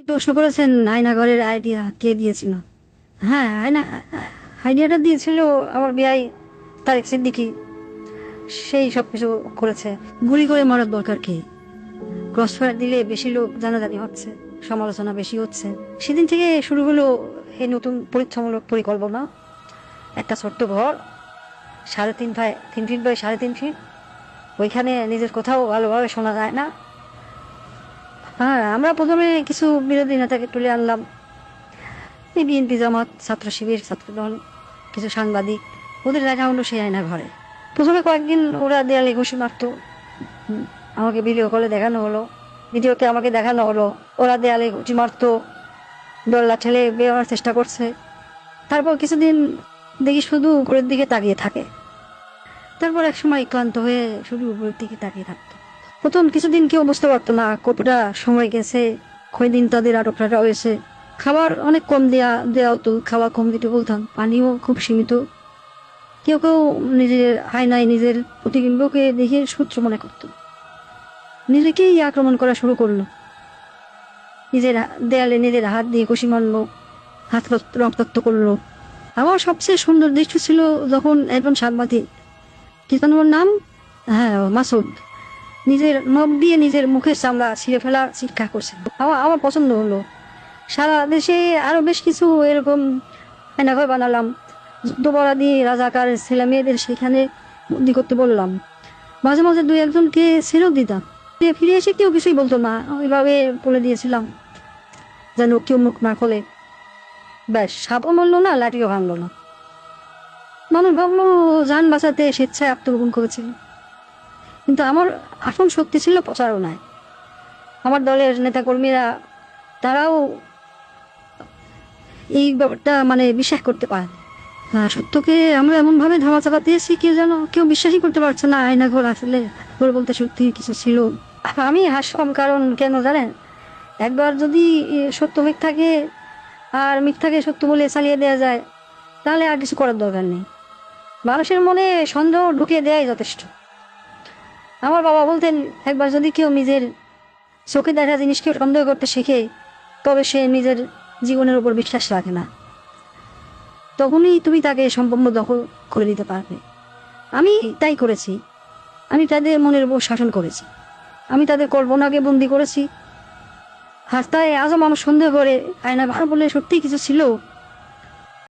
প্রশ্ন করেছেন আয়নাঘরের আইডিয়া কে দিয়েছিল। হ্যাঁ, আইডিয়াটা দিয়েছিল আমার বিয়াই তারেক সিদ্দিকী। সেই সব কিছু করেছে। গুলি করে মারার দরকার কি? ক্রসফায়ার দিলে বেশি লোক জানাজানি হচ্ছে, সমালোচনা বেশি হচ্ছে। সেদিন থেকে শুরু হলো এই নতুন পরীক্ষামূলক পরিকল্পনা। একটা ছোট্ট ঘর, 3.5 বাই 3 ফিট, ওইখানে নিজের কোথাও ভালোভাবে শোনা যায় না। হ্যাঁ, আমরা প্রথমে কিছু বিরোধী নেতাকে তুলে আনলাম, এই বিএনপি, জামাত, ছাত্র শিবির, ছাত্রদল, কিছু সাংবাদিক। ওদের দেখা হলো সেই আয়না ঘরে। প্রথমে কয়েকদিন ওরা দেয়ালে ঘুষি মারতো। আমাকে ভিডিও কলে দেখানো হলো, ভিডিওতে আমাকে দেখানো হলো ওরা দেয়ালে ঘুষি মারতো, দোল্লা ঠেলে বেরোনোর চেষ্টা করছে। তারপর কিছুদিন দেখি শুধু উপরের দিকে তাকিয়ে থাকে। তারপর এক সময় ক্লান্ত হয়ে শুধু উপরের দিকে তাকিয়ে থাকতো। প্রথম কিছুদিন কেউ বুঝতে পারতো না কতটা সময় গেছে, কয়দিন তাদের আটকটা হয়েছে। খাবার অনেক কম দেওয়া হতো, খাবার কম দিতে বলতাম, পানিও খুব সীমিত। কেউ কেউ নিজের আয়নায় নিজের প্রতিবিম্বকে দেখে শত্রু মনে করত, নিজেকেই আক্রমণ করা শুরু করলো। নিজের দেয়ালে নিজের হাত দিয়ে ঘুষি মারলো, হাত রক্তাক্ত করলো। আমার সবচেয়ে সুন্দর দৃশ্য ছিল যখন একজন সাংবাদিক, কি যেন ওর নাম, হ্যাঁ মাসুদ, নিজের নখ দিয়ে নিজের মুখের চামড়া ছিঁড়ে ফেলার শিক্ষা করছে। আমার পছন্দ হলো। সারা দেশে আরো বেশ কিছু এরকম আয়নাঘর বানালাম। যুদ্ধপরাধী রাজাকার ছেলে মেয়েদের সেখানে বন্দি করতে বললাম। মাঝে মাঝে 2-1জনকে ছেড়েও দিতাম। ফিরে এসে কেউ কিছুই বলতো না, ওইভাবে বলে দিয়েছিলাম যেন কেউ মুখ না খোলে। ব্যাস, সাপও মরলো না, লাঠিও ভাঙলো না। মানুষ ভাবলো যান বাঁচাতে স্বেচ্ছায় আত্মগোপন করেছিল, কিন্তু আমার আসল শক্তি ছিল প্রচারণায়। আমার দলের নেতাকর্মীরা, তারাও এই ব্যাপারটা বিশ্বাস করতে পারে। সত্যকে আমরা এমনভাবে ধামা চাপা দিয়েছি, কেউ বিশ্বাসই করতে পারছে না আয়নাঘর আসলে ঘর বলতে সত্যি কিছু ছিল। আমি হাসলাম, কারণ কেন জানেন, একবার যদি সত্য মিথ্যাকে আর মিথ্যাকে সত্য বলে চালিয়ে দেওয়া যায়, তাহলে আর কিছু করার দরকার নেই। মানুষের মনে সন্দেহ ঢুকিয়ে দেওয়াই যথেষ্ট। আমার বাবা বলতেন, একবার যদি কেউ নিজের চোখে দেখা জিনিসকে সন্দেহ করতে শেখে, তবে সে নিজের জীবনের উপর বিশ্বাস রাখে না। তখনই তুমি তাকে সম্পূর্ণ দখল করে দিতে পারবে। আমি তাই করেছি। আমি তাদের মনের উপর শাসন করেছি। আমি তাদের কল্পনাকে বন্দি করেছি। হাসতায় আজও মানুষ সন্দেহ করে আয়না ভালো বলে সত্যিই কিছু ছিল।